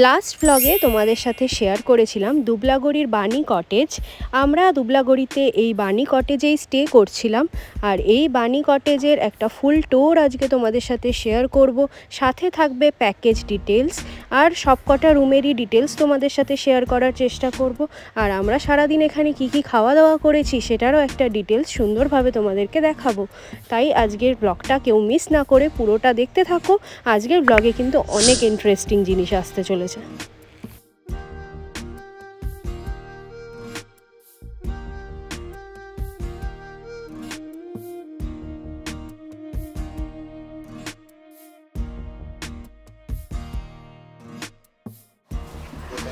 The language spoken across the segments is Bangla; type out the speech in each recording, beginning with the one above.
লাস্ট ব্লগে তোমাদের সাথে শেয়ার করেছিলাম দুবলাগড়ির বাণী কটেজ। আমরা দুবলাগড়িতে এই বাণী কটেজেই স্টে করছিলাম, আর এই বাণী কটেজের একটা ফুল ট্যুর আজকে তোমাদের সাথে শেয়ার করব। সাথে থাকবে প্যাকেজ ডিটেলস আর সবকটা রুমেরই ডিটেলস তোমাদের সাথে শেয়ার করার চেষ্টা করব। আর আমরা সারাদিন এখানে কি কি খাওয়া দাওয়া করেছি সেটারও একটা ডিটেলস সুন্দরভাবে তোমাদেরকে দেখাবো। তাই আজকের ব্লগটা কেউ মিস না করে পুরোটা দেখতে থাকো। আজকের ব্লগে কিন্তু অনেক ইন্টারেস্টিং জিনিস আসতে চলেছে।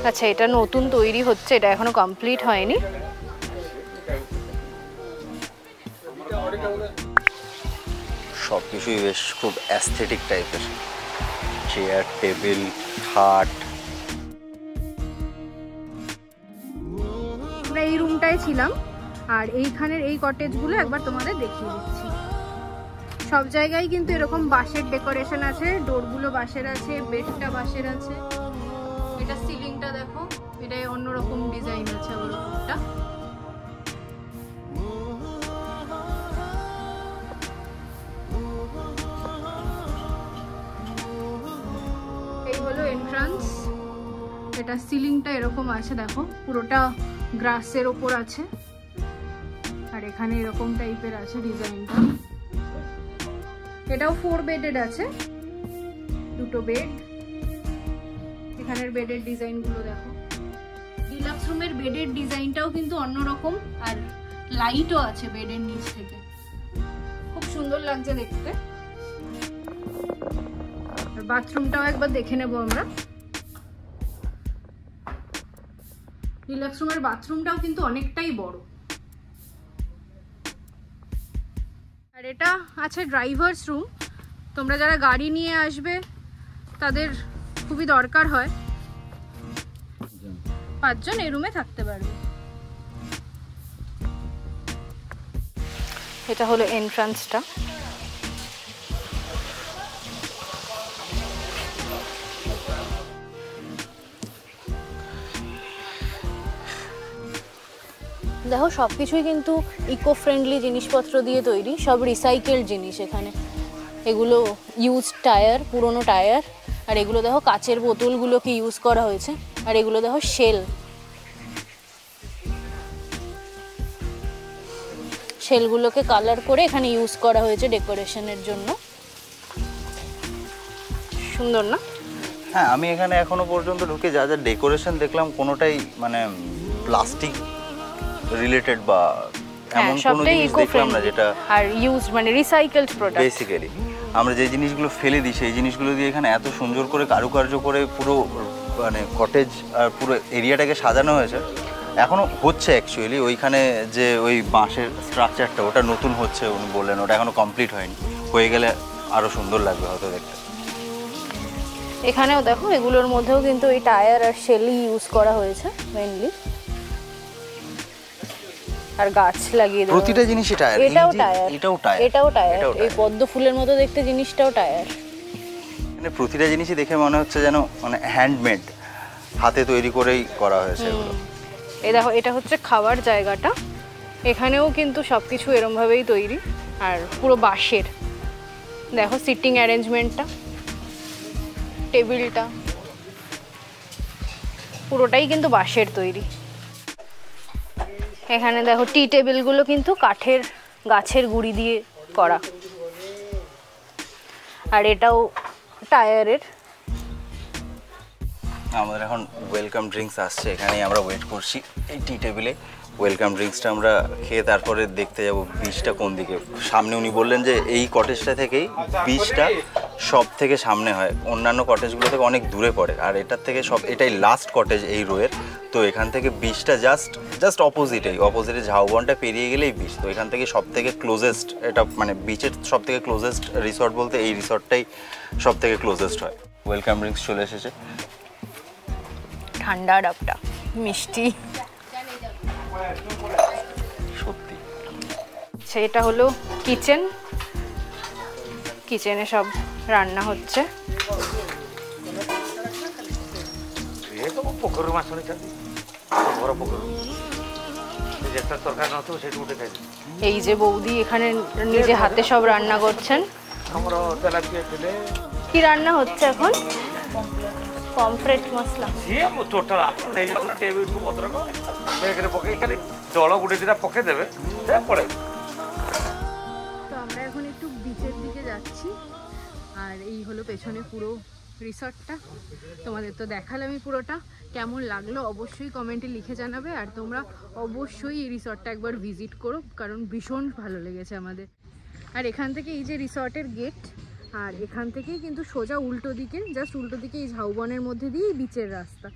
আচ্ছা, এটা নতুন তৈরি হচ্ছে, এটা এখনো কমপ্লিট হয়নি। সবকিছুই বেশ খুব অ্যাস্থেটিক টাইপের, চেয়ার, টেবিল, খাট। আমরা এই রুমটায় ছিলাম, আর এইখানের এই কটেজগুলো একবার তোমাদের দেখিয়ে দিচ্ছি। সব জায়গায় কিন্তু এরকম বাঁশের ডেকোরেশন আছে, ডোরগুলো বাঁশের আছে, বেডটা বাঁশের আছে। এটা সিলিংটা দেখো, এটা অন্যরকম ডিজাইন আছে ওর উপরটা। এই হলো এন্ট্রান্স। এটা সিলিংটা এরকম আছে, দেখো পুরোটা গ্রাসের ওপর আছে, আর এখানে এরকম টাইপের আছে ডিজাইনটা। এটাও 4 বেডেড আছে, দুটো বেড। এখানের বেডের ডিজাইনগুলো দেখো। ডিলাক্স রুমের বেডের ডিজাইনটাও কিন্তু অন্যরকম, আর লাইটও আছে বেডের নিচ থেকে, খুব সুন্দর লাগছে দেখতে। আর বাথরুমটাও একবার দেখে নেব আমরা। ডিলাক্স রুমের বাথরুমটাও কিন্তু অনেকটাই বড়। আর এটা আছে ড্রাইভার্স রুম। তোমরা যারা গাড়ি নিয়ে আসবে তাদের খুবই দরকার হয়, 5 জন এই রুমে থাকতে পারবে। এটা হলো এন্ট্রান্সটা। দেখো সবকিছুই কিন্তু ইকো ফ্রেন্ডলি জিনিসপত্র দিয়ে তৈরি, সব রিসাইকেলড জিনিস এখানে। এগুলো ইউজ টায়ার, পুরনো টায়ার। আর এগুলো দেখো কাচের বোতলগুলোকে ইউজ করা হয়েছে। আর এগুলো দেখো শেলগুলোকে কালার করে এখানে ইউজ করা হয়েছে ডেকোরেশনের জন্য। সুন্দর না? হ্যাঁ, আমি এখানে এখনো পর্যন্ত ঢুকে যা যা ডেকোরেশন দেখলাম কোনোটাই মানে প্লাস্টিক রিলেটেড বা এমন কোনো জিনিস দেখলাম না যেটা আর ইউজ মানে রিসাইকেলড প্রোডাক্ট। বেসিক্যালি আমরা যে জিনিসগুলো ফেলে দিই সেই জিনিসগুলো দিয়ে এখানে এত সুন্দর করে কারুকার্য করে পুরো মানে কটেজ আর পুরো এরিয়াটাকে সাজানো হয়েছে। এখনো হচ্ছে অ্যাকচুয়ালি, ওইখানে যে ওই বাঁশের স্ট্রাকচারটা ওটা নতুন হচ্ছে উনি বললেন, ওটা এখনো কমপ্লিট হয়নি। হয়ে গেলে আরো সুন্দর লাগবে হয়তো দেখতে। এখানেও দেখো এগুলোর মধ্যেও কিন্তু এই টায়ার আর শেলই ইউজ করা হয়েছে মেইনলি। আর গাছ লাগিয়ে দেওয়া, প্রতিটা জিনিসই টায়ার। এটাও টায়ার, এটাও টায়ার। এই পদ্ম ফুলের মতো দেখতে জিনিসটাও টায়ার। মানে প্রতিটা জিনিসই দেখে মনে হচ্ছে যেন মানে হ্যান্ডমেড, হাতে তৈরি করেই করা হয়েছে এগুলো। এই দেখো এটা হচ্ছে খাওয়ার জায়গাটা। এখানেও কিন্তু সবকিছু এরমভাবেই তৈরি, আর পুরো বাঁশের। দেখো সিটিং অ্যারেঞ্জমেন্টটা, টেবিলটা পুরোটাই কিন্তু বাঁশের তৈরি। এখানে দেখো টি টেবিলগুলো কিন্তু কাঠের, গাছের গুঁড়ি দিয়ে করা। আর এটাও টায়ারের। আমাদের এখন ওয়েলকাম ড্রিঙ্কস আসছে, এখানেই আমরা ওয়েট করছি এই টি টেবিলে। ওয়েলকাম ড্রিঙ্কসটা আমরা খেয়ে তারপরে দেখতে যাব বিচটা কোন দিকে। সামনে উনি বললেন যে এই কটেজটা থেকেই বিচটা সব থেকে সামনে হয়, অন্যান্য কটেজগুলো থেকে অনেক দূরে পড়ে। আর এটার থেকে এটাই লাস্ট কটেজ এই রোয়ের। তো এখান থেকে বিচটা জাস্ট অপোজিটে ঝাউবনটা পেরিয়ে গেলেই বিচ। তো এখান থেকে সব থেকে ক্লোজেস্ট, এটা মানে বিচের সব থেকে ক্লোজেস্ট রিসর্ট বলতে এই রিসর্টটাই সব থেকে ক্লোজেস্ট হয়। ওয়েলকাম ড্রিঙ্কস চলে এসেছে, ঠান্ডা ডাবটা মিষ্টি সত্যি। সেটা হলো কিচেনে সব রান্না হচ্ছে। ପୋଖରୀରୁ ମାଛ ନେଇଛନ୍ତି ଘର ପୋଖରୀରୁ যেটা তরকারি নতো সেটা উঠে খাই। এই যে বৌদি এখানে নিজে হাতে সব রান্না করছেন। আমরা তেলাপিয়া ফেলে কি রান্না হচ্ছে এখন? পমফ্রেট মশলা। সিয়ে টোটাল আপন নেই যখন টেবিল টু পত্র বেগরে পকাই খালি জল গুড়ে দিটা পকে দেবে তা পড়ে। তো আমরা এখন একটু বিচের দিকে যাচ্ছি আর এই হলো পেছনে পুরো রিসর্টটা। তোমাদের তো দেখালামই পুরোটা, কেমন লাগলো অবশ্যই কমেন্টে লিখে জানাবে। আর তোমরা অবশ্যই এই রিসর্টটা একবার ভিজিট করো, কারণ ভীষণ ভালো লেগেছে আমাদের। আর এখান থেকে এই যে রিসর্টের গেট, আর এখান থেকেই কিন্তু সোজা উল্টো দিকে, জাস্ট উল্টো দিকে এই ঝাউবনের মধ্যে দিয়েই বিচের রাস্তা।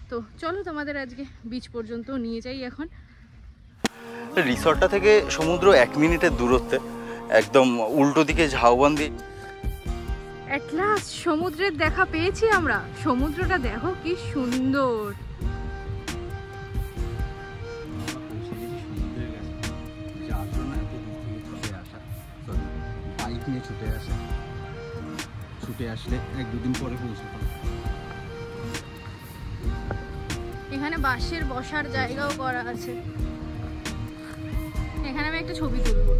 তো চলো তোমাদের আজকে বিচ পর্যন্ত নিয়ে যাই। এখন রিসর্টটা থেকে সমুদ্র 1 মিনিটের দূরত্বে, একদম উল্টো দিকে ঝাউবন দিয়ে। এট লাস্ট সমুদ্রের দেখা পেয়েছি আমরা। সমুদ্রটা দেখো কি সুন্দর। ছুটে আসলে 1-2 দিন পরে পৌঁছাবো। এখানে বাঁশের বসার জায়গাও করা আছে। এখানে আমি একটা ছবি তুলবো।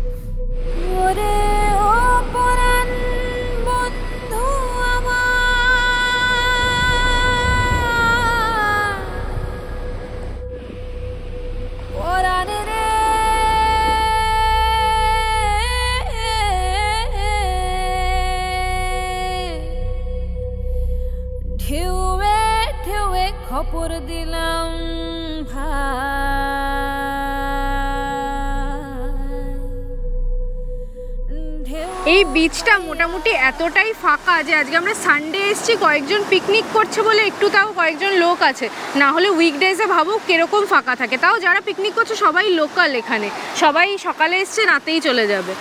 খবর দিলাম এই বিচটা মোটামুটি এতটাই ফাঁকা যে আজকে আমরা সানডে এসেছি, কয়েকজন পিকনিক করছে বলে একটু তাও কয়েকজন লোক আছে, না হলে উইকডেজে ভাবো কিরকম ফাঁকা থাকে। তাও যারা পিকনিক করছে সবাই লোকাল, এখানে সবাই সকালে এসছে রাতেই চলে যাবে।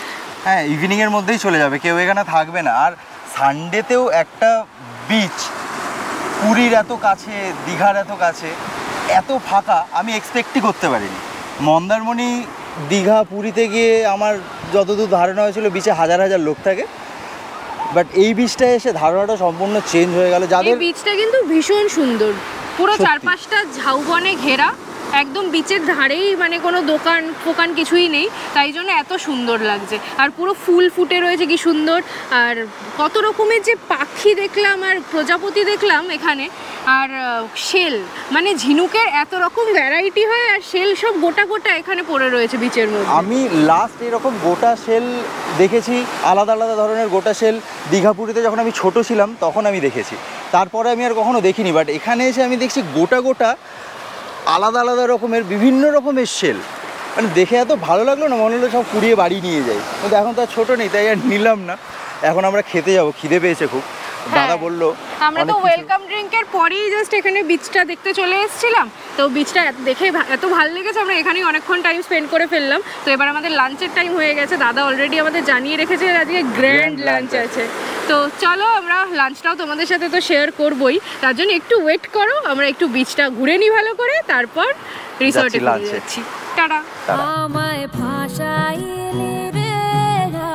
হ্যাঁ, ইভিনিংয়ের মধ্যেই চলে যাবে, কেউ এখানে থাকবে না। আর সানডেতেও একটা বিচ পুরীর এত কাছে, দীঘার এত কাছে, এত ফাঁকা আমি এক্সপেক্টই করতে পারিনি। মন্দারমণি, দীঘা, পুরীতে গিয়ে আমার যতদূর ধারণা হয়েছিল বিচে হাজার হাজার লোক থাকে, বাট এই বিচটা এসে ধারণাটা সম্পূর্ণ চেঞ্জ হয়ে গেল। যাদের বিচটা কিন্তু ভীষণ সুন্দর, পুরো চারপাশটা ঝাউবনে ঘেরা, একদম বিচের ধারেই, মানে কোনো দোকান ফোকান কিছুই নেই, তাই জন্য এত সুন্দর লাগছে। আর পুরো ফুল ফুটে রয়েছে কি সুন্দর। আর কত রকমের যে পাখি দেখলাম আর প্রজাপতি দেখলাম এখানে। আর শেল, মানে ঝিনুকের এত রকম ভ্যারাইটি হয়, আর শেল সব গোটা গোটা এখানে পড়ে রয়েছে বিচের মধ্যে। আমি লাস্ট এরকম গোটা শেল দেখেছি, আলাদা আলাদা ধরনের গোটা শেল দীঘাপুরীতে যখন আমি ছোট ছিলাম তখন আমি দেখেছি, তারপরে আমি আর কখনো দেখিনি। বাট এখানে এসে আমি দেখছি গোটা গোটা আলাদা আলাদা রকমের বিভিন্ন রকমের শেল, মানে দেখে এত ভালো লাগলো না, মনে হলো সব কুড়িয়ে বাড়ি নিয়ে যাই। কিন্তু এখন তো আর ছোটো নেই, তাই আর নিলাম না। এখন আমরা খেতে যাবো, খিদে পেয়েছে খুব। দাদা বললো আমরা তো ওয়েলকাম ড্রিঙ্কের পরেই জাস্ট এখানে বিচটা দেখতে চলে এসেছিলাম, তো বিচটা দেখে এত ভালো লেগেছে, আমরা এখানেই অনেকক্ষণ টাইম স্পেন্ড করে ফেললাম। তো এবার আমাদের লাঞ্চের টাইম হয়ে গেছে, দাদা অলরেডি আমাদের জানিয়ে রেখেছে আজকে গ্র্যান্ড লাঞ্চ আছে। তো চলো আমরা লাঞ্চটাও তোমাদের সাথে তো শেয়ার করবোই, তার জন্য একটু ওয়েট করো, আমরা একটু বিচটা ঘুরে নিই ভালো করে, তারপর রিসর্টে যাচ্ছি। টাটা। আমায় ভাষাইলি রে,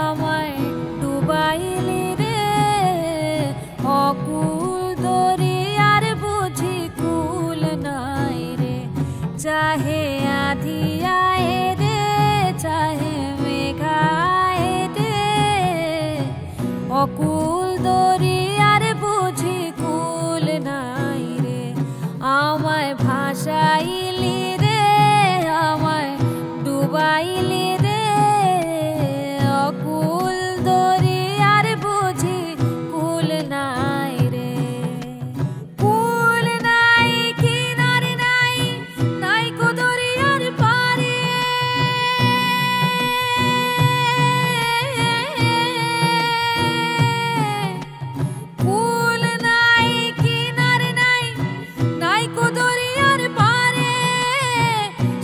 আমায় ডুবাইলি রে, অকুল দরিয়ার বুঝি কুল নাই রে, চাহে আধি আয়ে রে, চাহে মেঘায় রে, অকুল দরিয়ার বুঝি কুল নাই রে, আমায় ভাষাইলি রে, আমায় ডুবাইলি রে, অকুল দরিয়ার বুঝি কুল নাই রে, কুল নাই কিনারে নাই, নাই কো দরিয়ার পারে, কুল নাই কিনারে নাই, নাই কো দরিয়ার পারে,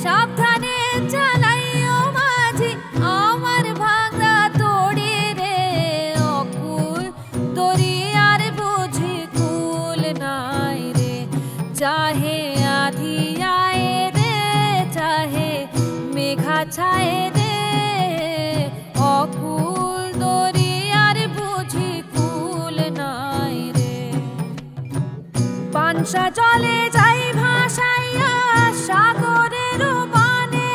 সাবধানে চালাইও মাঝি আমার ভাঙা তোড়ে রে, অকুল দরিয়ার বুঝি কুল নাই রে, চাহে আধি আয়ে রে, চাহে মেঘা ছায়ে রে, অকুল দরিয়ার বুঝি কুল নাই রে, পানসা চলে যাই ভাসাইয়া সাগরের বানে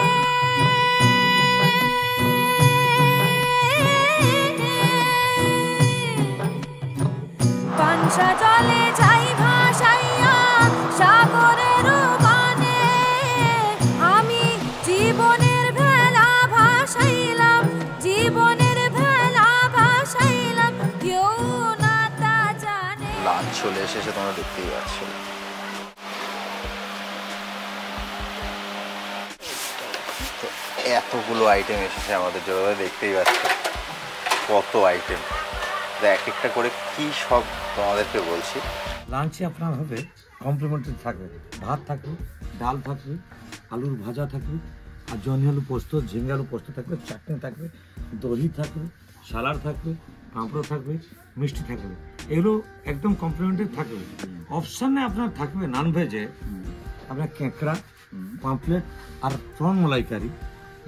পাঞ্চা জলে যাই ভাসাইয়া সাগরের বানে আমি জীবনের ভেলা ভাসাইলাম জীবনের ভেলা ভাসাইলাম কেউ না তা জানে। লাঞ্চ চলে এসেছে, তোমরা দেখতেই পাচ্ছ। তো এতগুলো আইটেম এসেছে আমাদের জন্য, দেখতেই পাচ্ছ কত আইটেম। এক একটা করে কি সব তোমাদেরকে বলছি। লাঞ্চে আপনার হবে কমপ্লিমেন্টারি থাকবে, ভাত থাকবে, ডাল থাকবে, আলুর ভাজা থাকবে, আর জনি আলু পোস্ত, ঝিঙে আলু পোস্ত থাকবে, চাটনি থাকবে, দহি থাকবে, সালাড থাকবে, পাঁপড় থাকবে, মিষ্টি থাকবে। এগুলো একদম কমপ্লিমেন্টারি থাকবে। অপশানে আপনার থাকবে ননভেজে আপনার কেঁকড়া, পাম্পলেট আর প্রন মালাইকারি।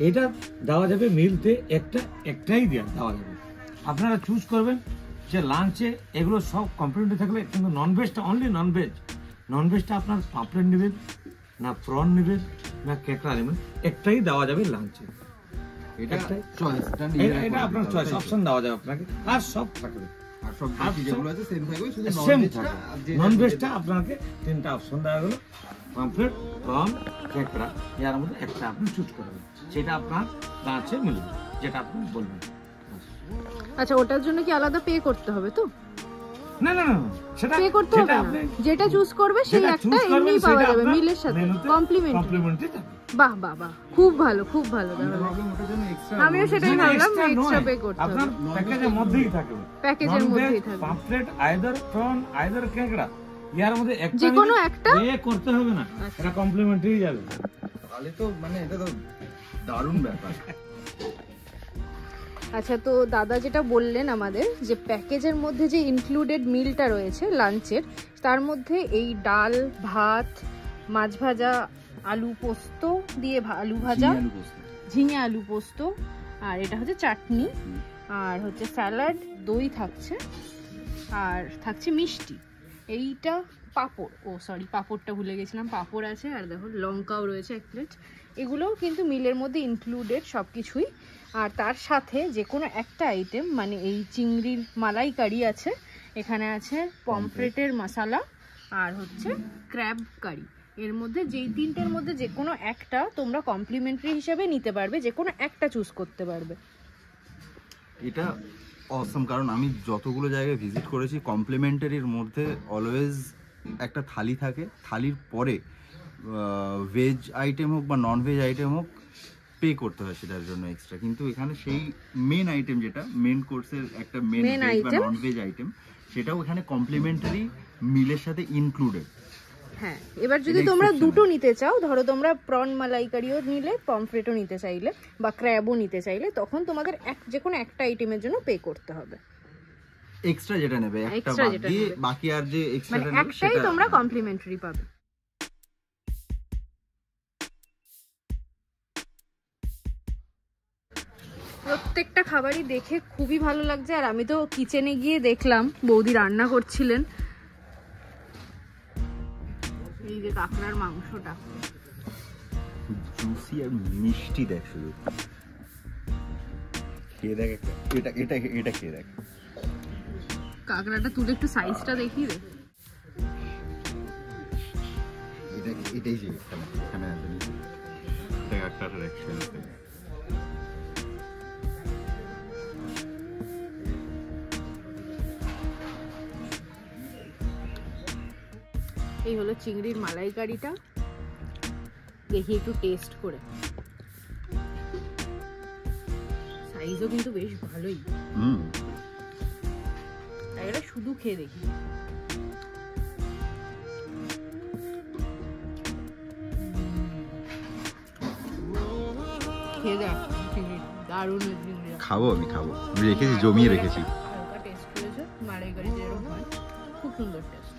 এটা দেওয়া যাবে মিলতে, একটাই দেওয়া যাবে। আপনারা চুজ করবেন যে লাঞ্চে এগুলো সব কমপ্লিমেন্টারি থাকবে, কিন্তু ননভেজটা অনলি ননভেজটা আপনার পাম্পলেট নেবেন না প্রন নেবেন না কেঁকড়া নেবেন, একটাই দেওয়া যাবে লাঞ্চে। এটা আপনার চয়েস, অপশন দেওয়া যাবে আপনাকে। আর সব থাকবে, সেম থাকবে। ননভেজটা আপনাকে 3টা অপশন দেওয়া গেল, পাম্পলেট, প্রন, কেঁকড়া। এর মধ্যে একটা আপনি চুজ করবেন, সেটা আপনার লাঞ্চে মিলবে, যেটা আপনি বলবেন। আচ্ছা, ওটার জন্য কি আলাদা পে করতে হবে? তো না না না, সেটা পে করতে হবে না, যেটা চুজ করবে সেই একটা এমনি পাওয়া যাবে মিলের সাথে কমপ্লিমেন্টারি। বাহ বাহ বাহ, খুব ভালো খুব ভালো। আমিও সেটাই ভাবলাম, এক্সট্রা পে করতে হবে। আপনার প্যাকেজের মধ্যেই থাকবে, প্যাকেজের মধ্যেই থাকবে। পাম্পলেট আইদার প্রন আইদার কেঁকড়া, এর মধ্যে একটা যে কোনো একটা পে করতে হবে না, এটা কমপ্লিমেন্টারি যাবে। তাহলে তো মানে এটা তো দারুণ ব্যাপার। আচ্ছা, তো দাদা যেটা বললেন আমাদের যে প্যাকেজের মধ্যে যে ইনক্লুডেড মিলটা রয়েছে লাঞ্চের, তার মধ্যে এই ডাল, ভাত, মাছ ভাজা, আলু পোস্ত দিয়ে আলু ভাজা, ঝিঙে আলু পোস্ত, আর এটা হচ্ছে চাটনি, আর হচ্ছে স্যালাড, দই থাকছে, আর থাকছে মিষ্টি। এইটা পাঁপড়, পাঁপড়টা ভুলে গেছিলাম, পাঁপড় আছে, আর দেখো লঙ্কাও রয়েছে 1 প্লেট। এগুলোও কিন্তু মিলের মধ্যে ইনক্লুডেড সব কিছুই। আর তার সাথে যে কোনো একটা আইটেম, মানে এই চিংড়ির মালাইকারি আছে, এখানে আছে পমফ্রেটের মশলা, আর হচ্ছে ক্র্যাব কারি। এর মধ্যে যেই 3টের মধ্যে যে কোনো একটা তোমরা কমপ্লিমেন্টারি হিসেবে নিতে পারবে, যে কোনো একটা চুজ করতে পারবে। এটা অসম, কারণ আমি যতগুলো জায়গায় ভিজিট করেছি কমপ্লিমেন্টারির মধ্যে অলওয়েজ একটা থালি থাকে, থালির পরে ভেজ আইটেম হোক বা নন ভেজ আইটেম হোক পে করতে হয় সেটার জন্য এক্সট্রা। কিন্তু এখানে সেই মেন আইটেম, যেটা মেন কোর্সের একটা মেন ভেজ বা নন ভেজ আইটেম, সেটাও এখানে কমপ্লিমেন্টারি মিলের সাথে ইনক্লুডেড। হ্যাঁ, এবার যদি তোমরা দুটো নিতে চাও, ধরো তোমরা প্রন মালাইকারিও নিলে, পমফ্রেটও নিতে চাইলে বা ক্র্যাবও নিতে চাইলে, তখন তোমাদের যে কোনো একটা আইটেমের জন্য পে করতে হবে। এক্সট্রা যেটা নেবে একটা বাদ দিয়ে বাকি আর যে এক্সট্রাটা নেবে একটাই তোমরা কমপ্লিমেন্টারি পাবে। প্রত্যেকটা খাবারই দেখে খুবই ভালো লাগছে। আর আমি তো কিচেনে গিয়ে দেখলাম বৌদি রান্না করছিলেন। এই যে কাঁকড়ার মাংসটা জুসি আর মিষ্টি, দেখ শুধু খেয়ে দেখ একটা, এটা এটা খেয়ে দেখ। কাঁকড়াটা তুলে একটু সাইজটা দেখি রে। এটাই যে এখানে আছে, এটা কাঁকড়াটার একসাথে। এই হলো চিংড়ির মালাইকারিটা, দেখি একটু টেস্ট করে। সাইজও কিন্তু বেশ ভালোই। এটা শুধু খেয়ে দেখি। খেয়ে দেখ, দারুণ। খাবো, আমি খাবো, আমি রেখেছি, জমিয়ে রেখেছি। হালকা টেস্ট করেছে মালাইকারি যেরকম হয়, খুব সুন্দর টেস্ট।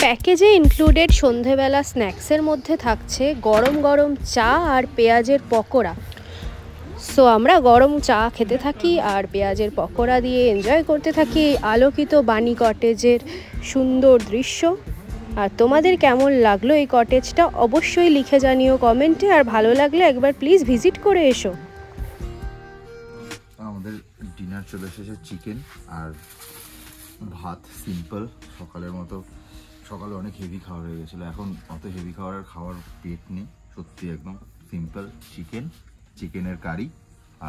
প্যাকেজে ইনক্লুডেড সন্ধেবেলা স্ন্যাক্সের মধ্যে থাকছে গরম গরম চা আর পেঁয়াজের পকোড়া। সো আমরা গরম চা খেতে থাকি আর পেঁয়াজের পকোড়া দিয়ে এনজয় করতে থাকি এই আলোকিত বানি কটেজের সুন্দর দৃশ্য। আর তোমাদের কেমন লাগলো এই কটেজটা অবশ্যই লিখে জানিও কমেন্টে, আর ভালো লাগলে একবার প্লিজ ভিজিট করে এসো। আমাদের ডিনার চলে এসেছে, চিকেন আর ভাত, সিম্পল সকালের মতো। সকালে অনেক হেভি খাওয়া হয়ে গেছিলো, এখন অত হেভি খাওয়ার পেট নেই, সত্যি একদম সিম্পল চিকেন, চিকেনের কারি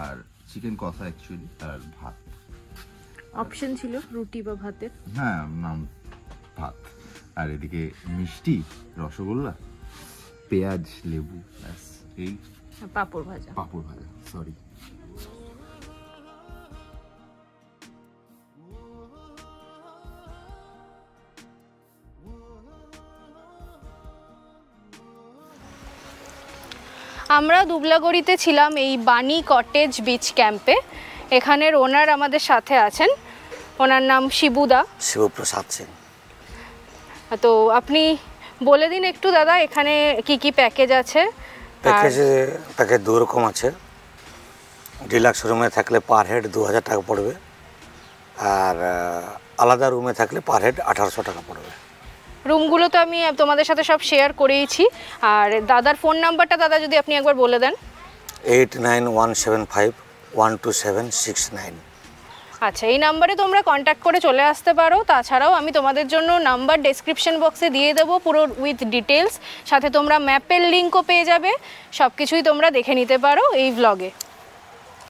আর চিকেন কষা অ্যাকচুয়ালি, আর ভাত। অপশন ছিল রুটি বা ভাতের। হ্যাঁ, নাম ভাত। আর এদিকে মিষ্টি, রসগোল্লা, পেঁয়াজ, লেবু, ব্যাস এই। পাঁপড় ভাজা, সরি। আমরা দুবলাগড়িতে ছিলাম এই বানি কটেজ বিচ ক্যাম্পে। এখানের ওনার আমাদের সাথে আছেন, ওনার নাম শিবুদা, শিবপ্রসাদ সিং। তো আপনি বলে দিন একটু দাদা এখানে কি কি প্যাকেজ আছে। প্যাকেজ দু রকম আছে। ডিলাক্স রুমে থাকলে পার হেড 2000 টাকা পড়বে, আর আলাদা রুমে থাকলে পার হেড 1800 টাকা পড়বে। রুমগুলো তো আমি তোমাদের সাথে সব শেয়ার করেইছি। আর দাদার ফোন নাম্বারটা দাদা যদি আপনি একবার বলে দেন। 8917512769। আচ্ছা, এই নাম্বারে তোমরা কন্ট্যাক্ট করে চলে আসতে পারো। তাছাড়াও আমি তোমাদের জন্য নাম্বার ডেসক্রিপশন বক্সে দিয়ে দেবো পুরো উইথ ডিটেলস, সাথে তোমরা ম্যাপের লিঙ্কও পেয়ে যাবে। সব কিছুই তোমরা দেখে নিতে পারো এই ভ্লগে।